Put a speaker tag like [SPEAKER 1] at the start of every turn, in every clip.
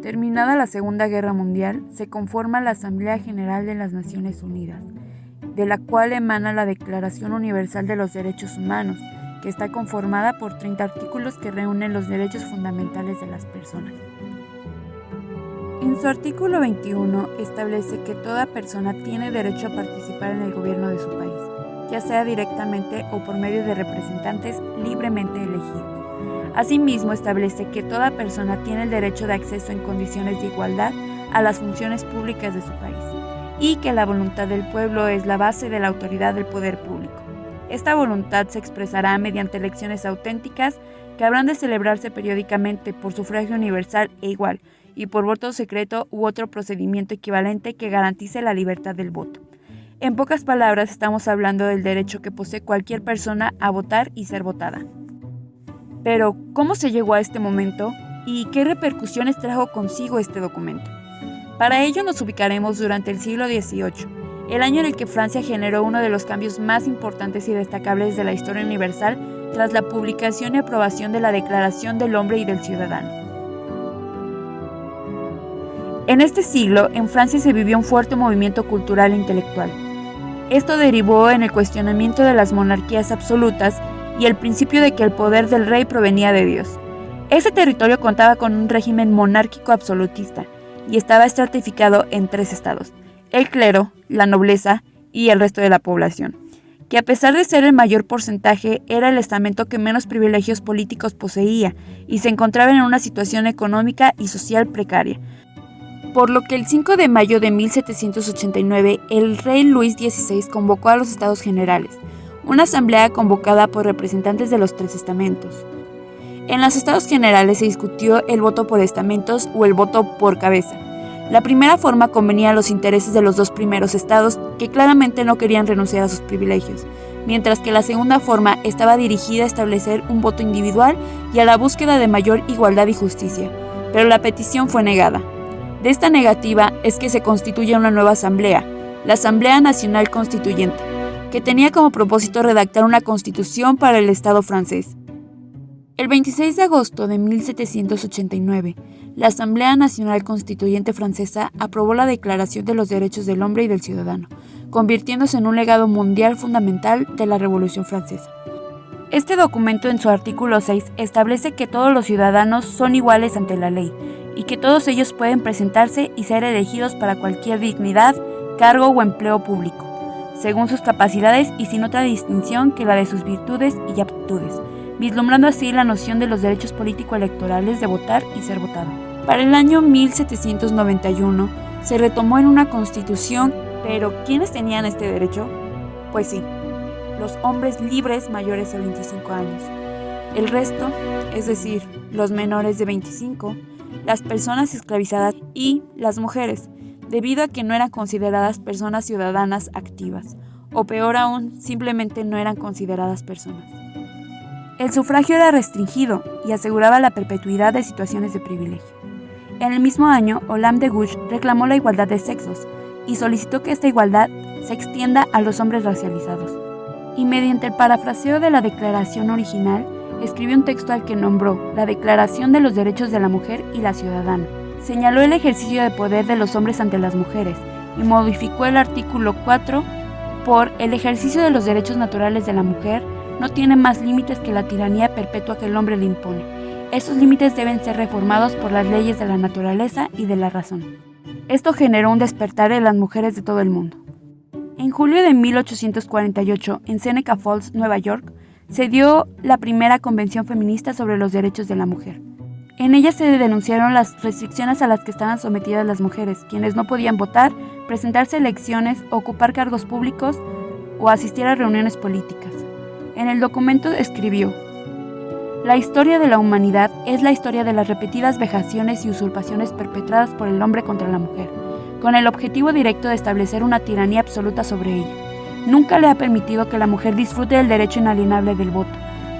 [SPEAKER 1] Terminada la Segunda Guerra Mundial, se conforma la Asamblea General de las Naciones Unidas, de la cual emana la Declaración Universal de los Derechos Humanos, que está conformada por 30 artículos que reúnen los derechos fundamentales de las personas. En su artículo 21 establece que toda persona tiene derecho a participar en el gobierno de su país, ya sea directamente o por medio de representantes libremente elegidos. Asimismo, establece que toda persona tiene el derecho de acceso en condiciones de igualdad a las funciones públicas de su país y que la voluntad del pueblo es la base de la autoridad del poder público. Esta voluntad se expresará mediante elecciones auténticas que habrán de celebrarse periódicamente por sufragio universal e igual y por voto secreto u otro procedimiento equivalente que garantice la libertad del voto. En pocas palabras, estamos hablando del derecho que posee cualquier persona a votar y ser votada. Pero, ¿cómo se llegó a este momento y qué repercusiones trajo consigo este documento? Para ello nos ubicaremos durante el siglo XVIII, el año en el que Francia generó uno de los cambios más importantes y destacables de la historia universal tras la publicación y aprobación de la Declaración del Hombre y del Ciudadano. En este siglo, en Francia se vivió un fuerte movimiento cultural e intelectual. Esto derivó en el cuestionamiento de las monarquías absolutas y el principio de que el poder del rey provenía de Dios. Ese territorio contaba con un régimen monárquico absolutista y estaba estratificado en 3 estados: el clero, la nobleza y el resto de la población, que a pesar de ser el mayor porcentaje, era el estamento que menos privilegios políticos poseía y se encontraba en una situación económica y social precaria. Por lo que el 5 de mayo de 1789, el rey Luis XVI convocó a los Estados Generales, una asamblea convocada por representantes de los 3 estamentos. En los Estados Generales se discutió el voto por estamentos o el voto por cabeza. La primera forma convenía a los intereses de los 2 primeros estados, que claramente no querían renunciar a sus privilegios, mientras que la segunda forma estaba dirigida a establecer un voto individual y a la búsqueda de mayor igualdad y justicia, pero la petición fue negada. De esta negativa es que se constituye una nueva asamblea, la Asamblea Nacional Constituyente, que tenía como propósito redactar una constitución para el Estado francés. El 26 de agosto de 1789, la Asamblea Nacional Constituyente francesa aprobó la Declaración de los Derechos del Hombre y del Ciudadano, convirtiéndose en un legado mundial fundamental de la Revolución Francesa. Este documento, en su artículo 6, establece que todos los ciudadanos son iguales ante la ley y que todos ellos pueden presentarse y ser elegidos para cualquier dignidad, cargo o empleo público, según sus capacidades y sin otra distinción que la de sus virtudes y aptitudes, vislumbrando así la noción de los derechos político-electorales de votar y ser votado. Para el año 1791 se retomó en una constitución, pero ¿quiénes tenían este derecho? Pues sí, los hombres libres mayores de 25 años. El resto, es decir, los menores de 25, las personas esclavizadas y las mujeres, debido a que no eran consideradas personas ciudadanas activas, o peor aún, simplemente no eran consideradas personas. El sufragio era restringido y aseguraba la perpetuidad de situaciones de privilegio. En el mismo año, Olympe de Gouges reclamó la igualdad de sexos y solicitó que esta igualdad se extienda a los hombres racializados. Y mediante el parafraseo de la declaración original, escribió un texto al que nombró la Declaración de los Derechos de la Mujer y la Ciudadana. Señaló el ejercicio de poder de los hombres ante las mujeres y modificó el artículo 4 por el ejercicio de los derechos naturales de la mujer no tiene más límites que la tiranía perpetua que el hombre le impone. Estos límites deben ser reformados por las leyes de la naturaleza y de la razón. Esto generó un despertar en las mujeres de todo el mundo. En julio de 1848, en Seneca Falls, Nueva York, se dio la primera convención feminista sobre los derechos de la mujer. En ella se denunciaron las restricciones a las que estaban sometidas las mujeres, quienes no podían votar, presentarse a elecciones, ocupar cargos públicos o asistir a reuniones políticas. En el documento escribió: la historia de la humanidad es la historia de las repetidas vejaciones y usurpaciones perpetradas por el hombre contra la mujer, con el objetivo directo de establecer una tiranía absoluta sobre ella. Nunca le ha permitido que la mujer disfrute del derecho inalienable del voto.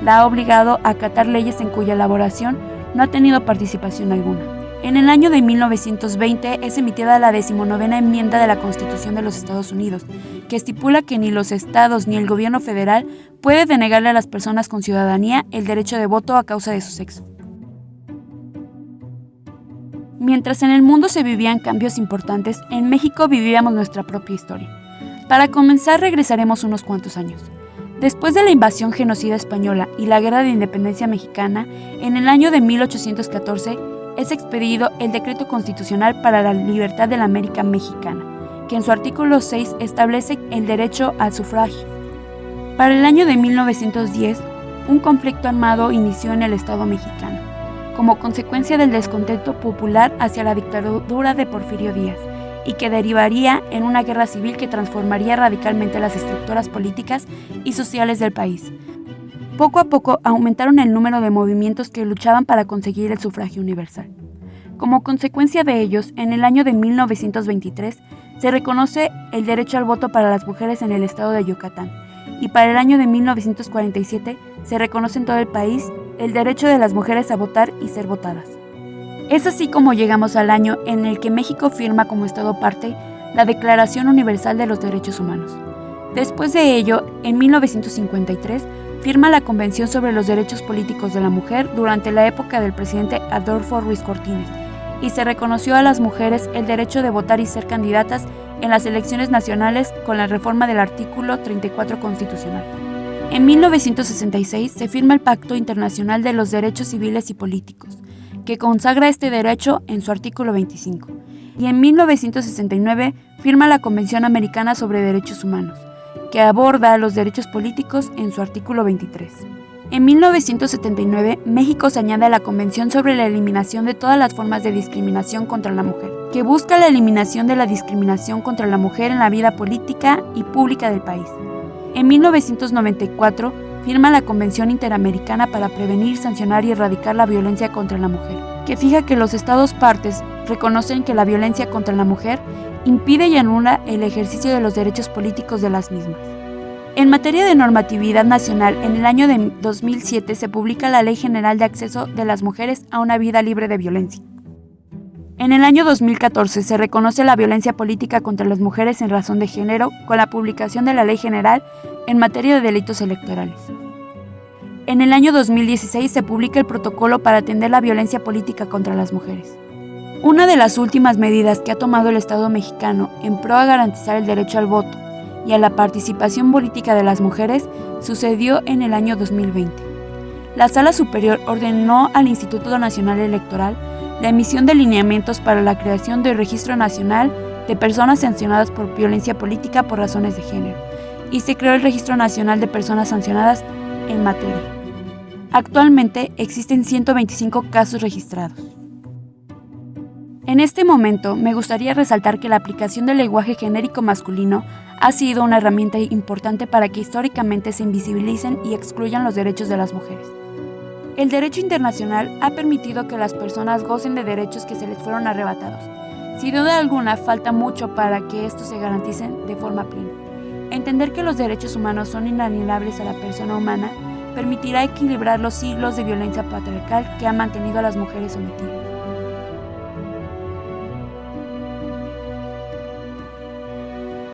[SPEAKER 1] La ha obligado a acatar leyes en cuya elaboración no ha tenido participación alguna. En el año de 1920 es emitida la 19ª enmienda de la Constitución de los Estados Unidos, que estipula que ni los estados ni el gobierno federal puede denegarle a las personas con ciudadanía el derecho de voto a causa de su sexo. Mientras en el mundo se vivían cambios importantes, en México vivíamos nuestra propia historia. Para comenzar, regresaremos unos cuantos años. Después de la invasión genocida española y la Guerra de Independencia mexicana, en el año de 1814 es expedido el Decreto Constitucional para la Libertad de la América Mexicana, que en su artículo 6 establece el derecho al sufragio. Para el año de 1910, un conflicto armado inició en el Estado mexicano, como consecuencia del descontento popular hacia la dictadura de Porfirio Díaz, y que derivaría en una guerra civil que transformaría radicalmente las estructuras políticas y sociales del país. Poco a poco aumentaron el número de movimientos que luchaban para conseguir el sufragio universal. Como consecuencia de ellos, en el año de 1923 se reconoce el derecho al voto para las mujeres en el estado de Yucatán, y para el año de 1947 se reconoce en todo el país el derecho de las mujeres a votar y ser votadas. Es así como llegamos al año en el que México firma como Estado parte la Declaración Universal de los Derechos Humanos. Después de ello, en 1953, firma la Convención sobre los Derechos Políticos de la Mujer durante la época del presidente Adolfo Ruiz Cortines, y se reconoció a las mujeres el derecho de votar y ser candidatas en las elecciones nacionales con la reforma del artículo 34 constitucional. En 1966 se firma el Pacto Internacional de los Derechos Civiles y Políticos, que consagra este derecho en su artículo 25, y en 1969 firma la Convención Americana sobre Derechos Humanos, que aborda los derechos políticos en su artículo 23. En 1979, México se añade a la Convención sobre la eliminación de todas las formas de discriminación contra la mujer, que busca la eliminación de la discriminación contra la mujer en la vida política y pública del país. En 1994, firma la Convención Interamericana para prevenir, sancionar y erradicar la violencia contra la mujer, que fija que los Estados partes reconocen que la violencia contra la mujer impide y anula el ejercicio de los derechos políticos de las mismas. En materia de normatividad nacional, en el año de 2007 se publica la Ley General de Acceso de las Mujeres a una Vida Libre de Violencia. En el año 2014 se reconoce la violencia política contra las mujeres en razón de género con la publicación de la Ley General en materia de delitos electorales. En el año 2016 se publica el Protocolo para atender la violencia política contra las mujeres. Una de las últimas medidas que ha tomado el Estado mexicano en pro a garantizar el derecho al voto y a la participación política de las mujeres sucedió en el año 2020. La Sala Superior ordenó al Instituto Nacional Electoral la emisión de lineamientos para la creación del Registro Nacional de Personas Sancionadas por Violencia Política por razones de género, y se creó el Registro Nacional de Personas Sancionadas en materia. Actualmente existen 125 casos registrados. En este momento me gustaría resaltar que la aplicación del lenguaje genérico masculino ha sido una herramienta importante para que históricamente se invisibilicen y excluyan los derechos de las mujeres. El derecho internacional ha permitido que las personas gocen de derechos que se les fueron arrebatados. Sin duda alguna, falta mucho para que estos se garanticen de forma plena. Entender que los derechos humanos son inalienables a la persona humana permitirá equilibrar los siglos de violencia patriarcal que han mantenido a las mujeres sometidas.